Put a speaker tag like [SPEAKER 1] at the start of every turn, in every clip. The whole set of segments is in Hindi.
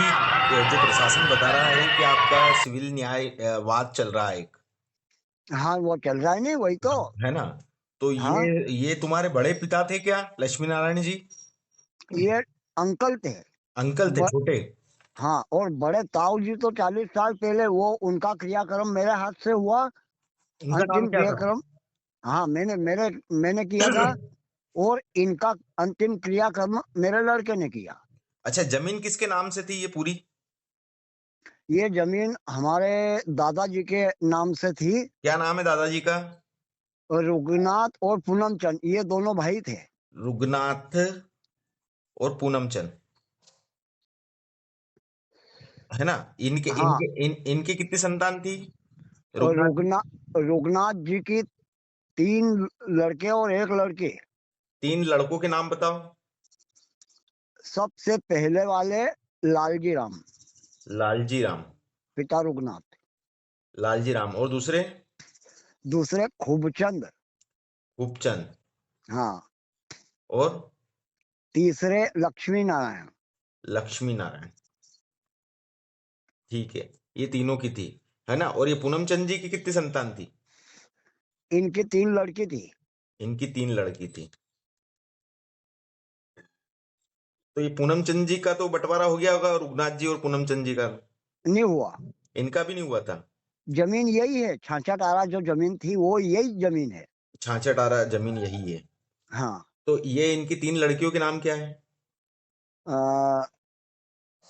[SPEAKER 1] अभी जो प्रशासन बता रहा है कि आपका सिविल न्याय वाद चल रहा है एक,
[SPEAKER 2] हाँ, वो चल रहा है नहीं, वही तो।
[SPEAKER 1] है ना? तो
[SPEAKER 2] हाँ,
[SPEAKER 1] ये तुम्हारे बड़े पिता थे क्या, लक्ष्मी नारायण जी?
[SPEAKER 2] ये अंकल थे।
[SPEAKER 1] अंकल थे
[SPEAKER 2] ब,
[SPEAKER 1] छोटे?
[SPEAKER 2] हाँ, और बड़े ताऊ जी तो 40 साल पहले वो उनका क्रियाक्रम मेरे हाथ से हुआ।
[SPEAKER 1] उनका नाम
[SPEAKER 2] अंतिम
[SPEAKER 1] क्या था?
[SPEAKER 2] क्रियाक्रम, हाँ, मैंने किया था। और इनका अंतिम क्रियाक्रम मेरे लड़के ने किया।
[SPEAKER 1] अच्छा, जमीन किसके नाम से थी ये पूरी?
[SPEAKER 2] ये जमीन हमारे दादाजी के नाम से थी।
[SPEAKER 1] क्या नाम है दादाजी का?
[SPEAKER 2] रघुनाथ और पूनम चंद, ये दोनों भाई थे।
[SPEAKER 1] रुगनाथ और पूनम चंद, है ना? इनके
[SPEAKER 2] हाँ,
[SPEAKER 1] इनके इनकी कितनी संतान थी,
[SPEAKER 2] और
[SPEAKER 1] रुगनाथ जी?
[SPEAKER 2] रघुनाथ जी की 3 लड़के और 1 लड़की।
[SPEAKER 1] 3 लड़कों के नाम बताओ।
[SPEAKER 2] सबसे पहले वाले लालजी राम,
[SPEAKER 1] लालजी राम।
[SPEAKER 2] पिता रघुनाथ।
[SPEAKER 1] लालजी राम और दूसरे?
[SPEAKER 2] दूसरे खूबचंद।
[SPEAKER 1] खूबचंद।
[SPEAKER 2] हाँ।
[SPEAKER 1] और
[SPEAKER 2] तीसरे लक्ष्मी नारायण।
[SPEAKER 1] लक्ष्मी नारायण। ठीक है, ये तीनों की थी, है ना? और ये पूनम चंद जी की कितनी संतान थी?
[SPEAKER 2] इनकी 3 लड़की थी।
[SPEAKER 1] इनकी 3 लड़की थी। तो ये पूनम चंद जी का तो बंटवारा हो गया होगा, रुगनाथ जी और पूनम चंद जी का?
[SPEAKER 2] नहीं हुआ।
[SPEAKER 1] इनका भी नहीं हुआ था?
[SPEAKER 2] जमीन यही है, 66 जो जमीन थी वो यही जमीन है।
[SPEAKER 1] 66 जमीन यही है।
[SPEAKER 2] हाँ।
[SPEAKER 1] तो ये इनकी 3 लड़कियों के नाम क्या है?
[SPEAKER 2] अ,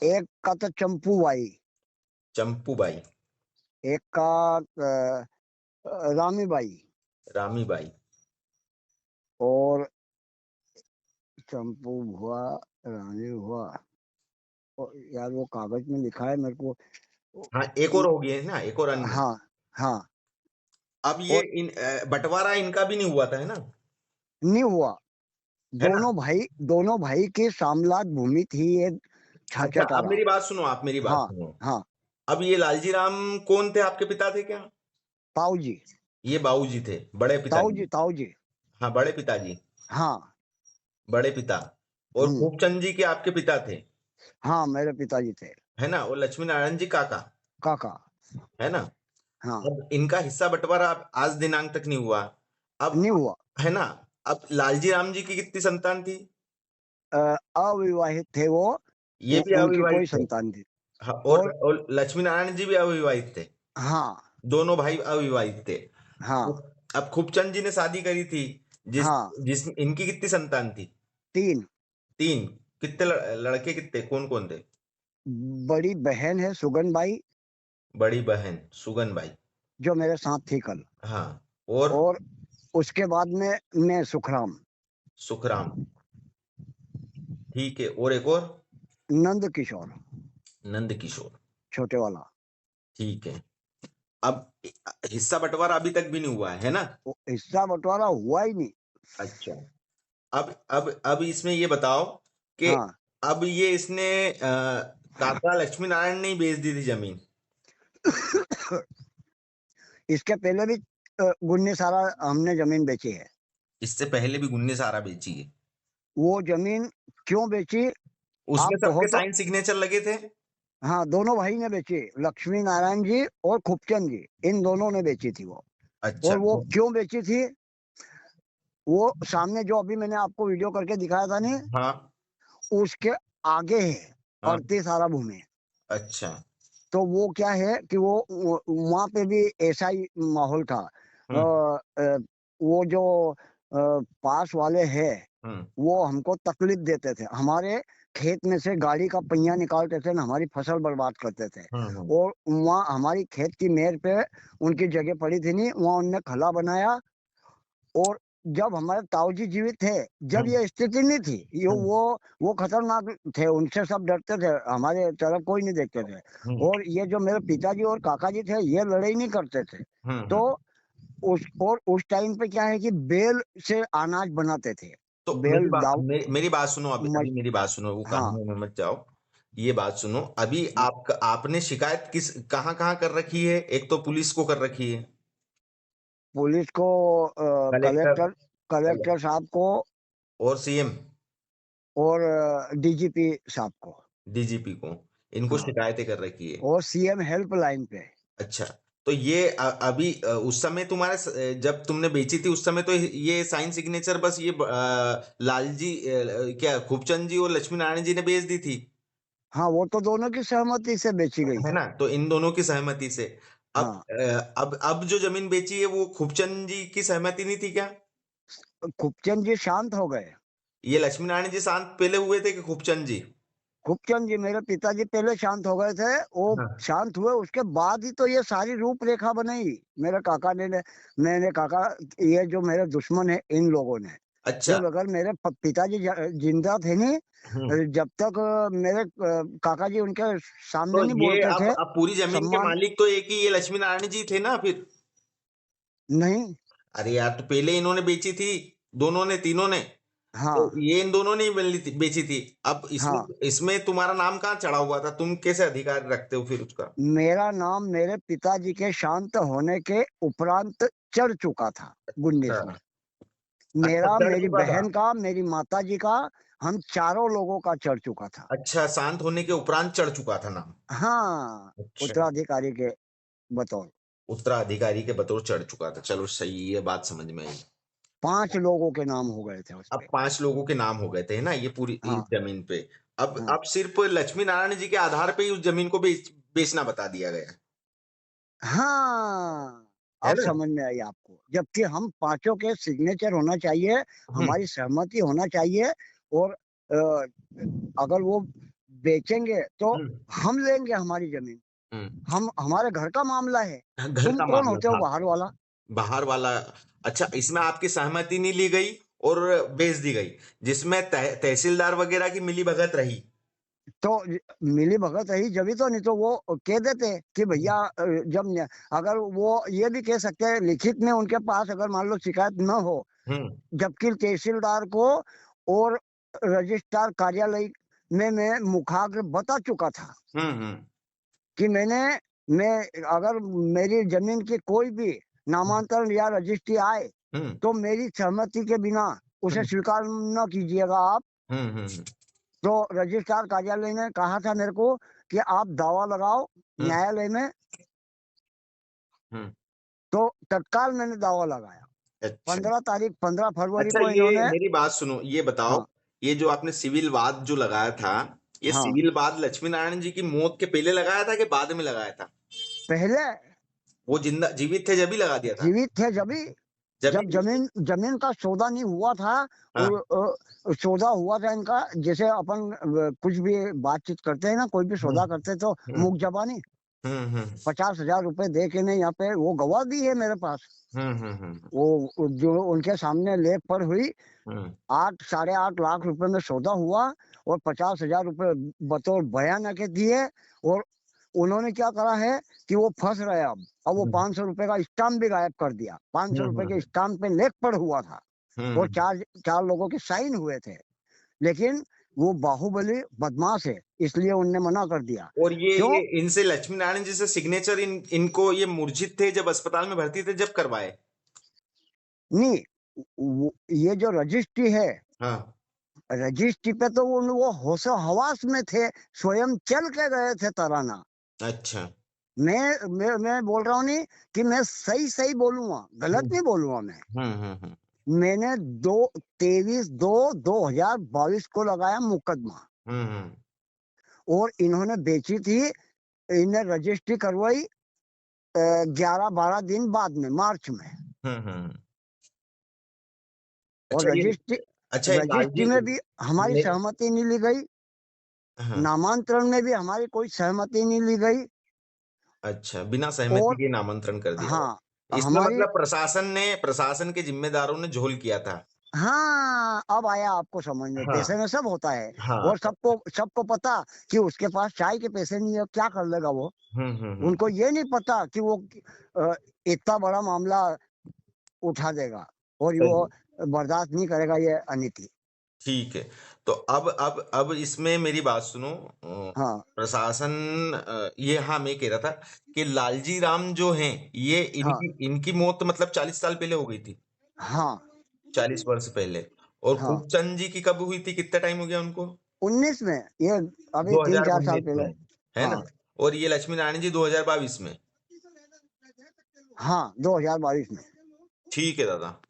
[SPEAKER 2] एक का तो चंपू बाई।
[SPEAKER 1] चंपूबाई।
[SPEAKER 2] एक का रामी बाई।
[SPEAKER 1] रामीबाई।
[SPEAKER 2] और चंपू हुआ, रानी हुआ। और यार वो कागज में लिखा है मेरे को।
[SPEAKER 1] हाँ, एक और हो गई है ना, एक और अन्य।
[SPEAKER 2] हाँ, हाँ।
[SPEAKER 1] अब ये
[SPEAKER 2] और
[SPEAKER 1] बंटवारा इनका भी नहीं हुआ था, है ना?
[SPEAKER 2] नहीं हुआ।
[SPEAKER 1] है ना?
[SPEAKER 2] दोनों भाई की सामलात भूमि थी ये
[SPEAKER 1] अच्छा, अब
[SPEAKER 2] 66।
[SPEAKER 1] मेरी बात सुनो, आप मेरी बात
[SPEAKER 2] हाँ,
[SPEAKER 1] सुनो।
[SPEAKER 2] हाँ।
[SPEAKER 1] अब ये लालजी राम कौन थे, आपके पिता थे क्या?
[SPEAKER 2] ताऊ जी।
[SPEAKER 1] ये बाबूजी थे, बड़े पिताजी।
[SPEAKER 2] ताऊ जी।
[SPEAKER 1] हाँ, बड़े पिताजी।
[SPEAKER 2] हाँ।
[SPEAKER 1] बड़े पिता। और
[SPEAKER 2] हम्म।
[SPEAKER 1] खूबचंद जी के आपके पिता थे,
[SPEAKER 2] हाँ, मेरे पिताजी थे।
[SPEAKER 1] है ना? और लक्ष्मी नारायण जी काका,
[SPEAKER 2] काका।
[SPEAKER 1] है ना?
[SPEAKER 2] हाँ।
[SPEAKER 1] अब इनका हिस्सा बंटवारा अब आज दिनांक तक नहीं हुआ। अब,
[SPEAKER 2] नहीं हुआ।
[SPEAKER 1] है ना? अब लालजी राम जी की कितनी संतान थी?
[SPEAKER 2] अविवाहित थे वो।
[SPEAKER 1] ये भी
[SPEAKER 2] उनकी
[SPEAKER 1] अविवाहित
[SPEAKER 2] कोई
[SPEAKER 1] थे।
[SPEAKER 2] संतान थी।
[SPEAKER 1] हाँ,
[SPEAKER 2] और
[SPEAKER 1] और लक्ष्मी नारायण जी भी अविवाहित थे।
[SPEAKER 2] हाँ,
[SPEAKER 1] दोनों भाई अविवाहित थे।
[SPEAKER 2] हाँ,
[SPEAKER 1] अब खूबचंद जी ने शादी करी थी,
[SPEAKER 2] हाँ।
[SPEAKER 1] जिस इनकी कितनी संतान थी?
[SPEAKER 2] 3।
[SPEAKER 1] 3। कितने लड़के कितने, कौन कौन थे?
[SPEAKER 2] बड़ी बहन है सुगन बाई,
[SPEAKER 1] बड़ी बहन सुगन बाई।
[SPEAKER 2] जो मेरे साथ थी कल।
[SPEAKER 1] हाँ। और
[SPEAKER 2] और उसके बाद में मैं सुखराम।
[SPEAKER 1] सुखराम। ठीक है, और एक और?
[SPEAKER 2] नंद किशोर,
[SPEAKER 1] नंद किशोर।
[SPEAKER 2] छोटे वाला।
[SPEAKER 1] ठीक है। अब हिस्सा बंटवारा अभी तक भी नहीं हुआ है ना?
[SPEAKER 2] वो हिस्सा बंटवारा हुआ ही नहीं।
[SPEAKER 1] अच्छा। अब इसमें ये बताओ कि
[SPEAKER 2] हाँ।
[SPEAKER 1] अब ये इसने काका लक्ष्मी नारायण ने ही बेच दी थी जमीन?
[SPEAKER 2] इसके पहले भी गुन्नी सारा हमने जमीन बेची है।
[SPEAKER 1] इससे पहले भी गुन्ने सारा बेची है?
[SPEAKER 2] वो जमीन क्यों बेची?
[SPEAKER 1] उसमें
[SPEAKER 2] आप कहो
[SPEAKER 1] सबके
[SPEAKER 2] तो।
[SPEAKER 1] साइन सिग्नेचर लगे थे?
[SPEAKER 2] हाँ, दोनों भाई ने बेची, लक्ष्मी नारायण जी और खूबचंद जी, इन दोनों ने बेची थी वो।
[SPEAKER 1] अच्छा।
[SPEAKER 2] और वो क्यों बेची थी? वो सामने जो अभी मैंने आपको वीडियो करके दिखाया था नहीं,
[SPEAKER 1] हाँ,
[SPEAKER 2] उसके आगे है
[SPEAKER 1] हाँ।
[SPEAKER 2] 38 आरा भूमि।
[SPEAKER 1] अच्छा।
[SPEAKER 2] तो वो क्या है कि वो वहां पे भी ऐसा ही माहौल था।
[SPEAKER 1] हम्म,
[SPEAKER 2] वो जो पास वाले हैं,
[SPEAKER 1] हम्म,
[SPEAKER 2] वो हमको तकलीफ देते थे, हमारे खेत में से गाड़ी का पहिया निकालते थे ना, हमारी फसल बर्बाद करते थे।
[SPEAKER 1] हम्म,
[SPEAKER 2] और वहाँ हमारी खेत की मेड़ पे उनकी जगह पड़ी थी नहीं, वहाँ उनने खला बनाया। और जब हमारे ताऊ जी जीवित थे, जब
[SPEAKER 1] हम्म,
[SPEAKER 2] ये स्थिति नहीं थी, ये
[SPEAKER 1] हम्म,
[SPEAKER 2] वो खतरनाक थे, उनसे सब डरते थे, हमारे तरफ कोई नहीं देखते थे।
[SPEAKER 1] हम्म,
[SPEAKER 2] और ये जो मेरे पिताजी और काका जी थे, ये लड़ाई नहीं करते थे।
[SPEAKER 1] हम्म,
[SPEAKER 2] तो उस टाइम पे क्या है कि बेल से अनाज बनाते थे।
[SPEAKER 1] तो
[SPEAKER 2] बेल दाव।
[SPEAKER 1] मेरी बात सुनो, अभी
[SPEAKER 2] मज,
[SPEAKER 1] मेरी बात सुनो, वो
[SPEAKER 2] हाँ।
[SPEAKER 1] कहानी में मत जाओ। ये बात सुनो, अभी आपने शिकायत कहाँ कहाँ कर रखी है? एक तो पुलिस को कर रखी है,
[SPEAKER 2] पुलिस को,
[SPEAKER 1] कलेक्टर,
[SPEAKER 2] कलेक्टर साहब को,
[SPEAKER 1] और सीएम,
[SPEAKER 2] और डीजीपी साहब को।
[SPEAKER 1] डीजीपी को। इनको
[SPEAKER 2] हाँ,
[SPEAKER 1] शिकायतें कर रखी है।
[SPEAKER 2] और सीएम हेल्पलाइन पे।
[SPEAKER 1] अच्छा, तो ये अभी उस समय तुम्हारे जब तुमने बेची थी उस समय तो ये साइन सिग्नेचर बस ये लालजी क्या खूबचंद जी और लक्ष्मी नारायण जी ने बेच दी थी,
[SPEAKER 2] हाँ, वो तो दोनों की सहमति से बेची गई
[SPEAKER 1] है
[SPEAKER 2] थी।
[SPEAKER 1] ना? तो इन दोनों की सहमति से अब
[SPEAKER 2] हाँ,
[SPEAKER 1] अब जो जमीन बेची है वो खूबचंद जी की सहमति नहीं थी क्या?
[SPEAKER 2] खूबचंद जी शांत हो गए।
[SPEAKER 1] ये लक्ष्मी नारायण जी शांत पहले हुए थे कि खूबचंद जी?
[SPEAKER 2] खूबचंद जी, मेरे पिताजी पहले शांत हो गए थे। वो
[SPEAKER 1] हाँ।
[SPEAKER 2] शांत हुए, उसके बाद ही तो ये सारी रूपरेखा बनाई। मेरे काका ने मैंने काका, ये जो मेरे दुश्मन है इन लोगों ने,
[SPEAKER 1] अच्छा।
[SPEAKER 2] जब अगर मेरे पिताजी जिंदा थे नहीं,
[SPEAKER 1] हम्म।
[SPEAKER 2] जब तक मेरे काका जी उनके
[SPEAKER 1] तो
[SPEAKER 2] सामने नहीं
[SPEAKER 1] ये
[SPEAKER 2] बोलते थे
[SPEAKER 1] अब पूरी जमीन के
[SPEAKER 2] सम्मान।
[SPEAKER 1] मालिक तो एक ही ये लक्ष्मी नारायण जी थे ना फिर?
[SPEAKER 2] नहीं।
[SPEAKER 1] अरे यार, तो पहले इन्होंने बेची थी, दोनों ने, तीनों ने। तो
[SPEAKER 2] हाँ,
[SPEAKER 1] ये इन दोनों ने ही बेची थी। अब इसमें
[SPEAKER 2] हाँ,
[SPEAKER 1] इसमें तुम्हारा नाम कहाँ चढ़ा हुआ था? तुम कैसे अधिकार रखते हो फिर उसका?
[SPEAKER 2] मेरा नाम मेरे पिताजी के शांत होने के उपरांत चढ़ चुका था
[SPEAKER 1] अच्छा।
[SPEAKER 2] 19 में।
[SPEAKER 1] अच्छा,
[SPEAKER 2] मेरा,
[SPEAKER 1] चढ़
[SPEAKER 2] मेरी
[SPEAKER 1] चुका था।
[SPEAKER 2] बहन का, मेरी माताजी का, हम चारों लोगों का चढ़ चुका था।
[SPEAKER 1] अच्छा, शांत होने के उपरांत चढ़ चुका था नाम।
[SPEAKER 2] हाँ,
[SPEAKER 1] अच्छा,
[SPEAKER 2] उत्तराधिकारी के बतौर।
[SPEAKER 1] उत्तराधिकारी के बतौर चढ़ चुका था। चलो सही, ये बात समझ में आई।
[SPEAKER 2] 5 लोगों के नाम हो गए थे
[SPEAKER 1] अब
[SPEAKER 2] उसपे।
[SPEAKER 1] 5 लोगों के नाम हो गए थे ना ये पूरी इस
[SPEAKER 2] हाँ,
[SPEAKER 1] जमीन पे।
[SPEAKER 2] हाँ,
[SPEAKER 1] अब सिर्फ लक्ष्मी नारायण जी के आधार पे ही उस जमीन को बेचना बता दिया गया
[SPEAKER 2] हाँ,
[SPEAKER 1] है
[SPEAKER 2] अब
[SPEAKER 1] ना?
[SPEAKER 2] समझ में आई आपको। जबकि हम पाँचों के सिग्नेचर होना चाहिए,
[SPEAKER 1] हम्म।
[SPEAKER 2] हमारी सहमति होना चाहिए, और अगर वो बेचेंगे तो
[SPEAKER 1] हम्म।
[SPEAKER 2] हम लेंगे हमारी ज़मीन।
[SPEAKER 1] हम्म।
[SPEAKER 2] हम, हमारे घर का मामला है।
[SPEAKER 1] घर
[SPEAKER 2] तुम
[SPEAKER 1] का
[SPEAKER 2] कौन
[SPEAKER 1] मामला
[SPEAKER 2] होते हो
[SPEAKER 1] था।
[SPEAKER 2] बाहर वाला?
[SPEAKER 1] बाहर वाला। अच्छा, इसमें आपकी सहमति नहीं ली गई और बेच दी गई, जिसमें तहसीलदार वगैरह की मिली भगत रही।
[SPEAKER 2] तो मिली-भगत रही, जभी तो, नहीं तो वो कह देते कि भैया, जब न अगर वो ये भी कह सकते हैं लिखित में उनके पास, अगर मान लो शिकायत न हो,
[SPEAKER 1] हम्म।
[SPEAKER 2] जबकि तहसीलदार को और रजिस्ट्रार कार्यालय में मैं मुखाग्र बता चुका था
[SPEAKER 1] हम्म। हम्म।
[SPEAKER 2] कि मैं अगर मेरी ज़मीन की कोई भी नामांतरण या रजिस्ट्री आए,
[SPEAKER 1] हम्म।
[SPEAKER 2] तो मेरी सहमति के बिना उसे
[SPEAKER 1] हम्म।
[SPEAKER 2] स्वीकार न कीजिएगा आप।
[SPEAKER 1] हम्म। हम्म।
[SPEAKER 2] तो रजिस्ट्रार कार्यालय ने कहा था मेरे को कि आप दावा लगाओ
[SPEAKER 1] हम्म।
[SPEAKER 2] न्यायालय में।
[SPEAKER 1] हम्म।
[SPEAKER 2] तो तत्काल मैंने दावा लगाया।
[SPEAKER 1] अच्छा।
[SPEAKER 2] 15 फरवरी
[SPEAKER 1] अच्छा,
[SPEAKER 2] को
[SPEAKER 1] ये
[SPEAKER 2] इन्होंने।
[SPEAKER 1] मेरी बात सुनो, ये बताओ,
[SPEAKER 2] हाँ,
[SPEAKER 1] ये जो आपने सिविल वाद जो लगाया था, ये
[SPEAKER 2] हाँ,
[SPEAKER 1] सिविल वाद लक्ष्मी नारायण जी की मौत के पहले लगाया था कि बाद में लगाया था?
[SPEAKER 2] पहले
[SPEAKER 1] वो जिंदा जीवित थे जब ही लगा दिया था?
[SPEAKER 2] जीवित थे जभी।
[SPEAKER 1] जब
[SPEAKER 2] जब
[SPEAKER 1] ही।
[SPEAKER 2] जमीन का सौदा नहीं हुआ था,
[SPEAKER 1] हाँ।
[SPEAKER 2] और सौदा हुआ था इनका, जैसे अपन कुछ भी बातचीत करते हैं ना, कोई भी
[SPEAKER 1] हम्म।
[SPEAKER 2] सौदा करते तो
[SPEAKER 1] हम्म।
[SPEAKER 2] मुख जबानी
[SPEAKER 1] हम्म। हम्म।
[SPEAKER 2] 50,000 रुपए दे के, नहीं यहाँ पे वो गवाह भी है मेरे पास।
[SPEAKER 1] हम्म। हम्म।
[SPEAKER 2] वो जो उनके सामने लेख पर हुई,
[SPEAKER 1] हम्म।
[SPEAKER 2] 8 साढ़े 8 लाख रुपए में सौदा हुआ, और 50,000 रुपए बतौर बयान के दिए। और उन्होंने क्या करा है कि वो फंस रहे हैं अब वो
[SPEAKER 1] हम्म।
[SPEAKER 2] 500 रुपए का स्टाम्प भी गायब कर दिया। 500 रुपए के
[SPEAKER 1] हम्म।
[SPEAKER 2] स्टाम्प पे लेख पर हुआ था, और
[SPEAKER 1] हम्म।
[SPEAKER 2] चार लोगों के साइन हुए थे। लेकिन वो बाहुबली बदमाश है, इसलिए उनने मना कर दिया।
[SPEAKER 1] और
[SPEAKER 2] क्यों?
[SPEAKER 1] ये इनसे लक्ष्मी नारायण जी से सिग्नेचर इनको ये मूर्छित थे जब अस्पताल में भर्ती थे जब करवाए?
[SPEAKER 2] नहीं, ये जो रजिस्ट्री है,
[SPEAKER 1] हाँ।
[SPEAKER 2] रजिस्ट्री पे तो वो होशो हवास में थे, स्वयं चल के गए थे तराना।
[SPEAKER 1] अच्छा।
[SPEAKER 2] मैं बोल रहा हूँ नहीं कि मैं सही सही बोलूंगा, गलत
[SPEAKER 1] हम्म।
[SPEAKER 2] नहीं बोलूंगा मैं।
[SPEAKER 1] हम्म। हम्म।
[SPEAKER 2] मैंने 23/2/2022 को लगाया मुकदमा,
[SPEAKER 1] हम्म।
[SPEAKER 2] और इन्होंने बेची थी। इन्हें रजिस्ट्री करवाई 11-12 दिन बाद में, मार्च में।
[SPEAKER 1] हम्म। अच्छा
[SPEAKER 2] और
[SPEAKER 1] ये
[SPEAKER 2] रजिस्ट्री
[SPEAKER 1] अच्छा ये
[SPEAKER 2] रजिस्ट्री
[SPEAKER 1] लालजी
[SPEAKER 2] में भी हमारी
[SPEAKER 1] ने।
[SPEAKER 2] सहमति नहीं ली गई,
[SPEAKER 1] हाँ।
[SPEAKER 2] नामांतरण में भी हमारी कोई सहमति नहीं ली गई।
[SPEAKER 1] अच्छा, बिना सहमति
[SPEAKER 2] और
[SPEAKER 1] के नामांतरण कर दिया
[SPEAKER 2] हाँ,
[SPEAKER 1] गया। इसमें
[SPEAKER 2] हमारी,
[SPEAKER 1] मतलब प्रशासन के जिम्मेदारों ने झोल किया था।
[SPEAKER 2] हाँ, अब आया आपको समझ में,
[SPEAKER 1] हाँ।
[SPEAKER 2] पैसे में सब होता है।
[SPEAKER 1] हाँ।
[SPEAKER 2] और सबको पता कि उसके पास चाय के पैसे नहीं है, क्या कर लेगा वो।
[SPEAKER 1] हम्म।
[SPEAKER 2] उनको ये नहीं पता कि वो अ, इतना बड़ा मामला उठा देगा, और वो
[SPEAKER 1] सही।
[SPEAKER 2] बर्दाश्त नहीं करेगा ये अनीति।
[SPEAKER 1] ठीक है। तो अब इसमें मेरी बात सुनो।
[SPEAKER 2] हाँ,
[SPEAKER 1] प्रशासन ये, हाँ, मैं कह रहा था कि लालजी राम जो हैं, ये
[SPEAKER 2] हाँ,
[SPEAKER 1] इनकी इनकी मौत मतलब 40 साल पहले हो गई थी,
[SPEAKER 2] हाँ,
[SPEAKER 1] 40 वर्ष पहले। और
[SPEAKER 2] हाँ,
[SPEAKER 1] खूबचंद जी की कब हुई थी, कितना टाइम हो गया उनको?
[SPEAKER 2] 19 में, ये अभी 3-4 साल
[SPEAKER 1] 2019
[SPEAKER 2] पहले।
[SPEAKER 1] में। है ना?
[SPEAKER 2] हाँ
[SPEAKER 1] और ये लक्ष्मी नारायण जी 2022 में।
[SPEAKER 2] हाँ 2022 में।
[SPEAKER 1] ठीक है दादा।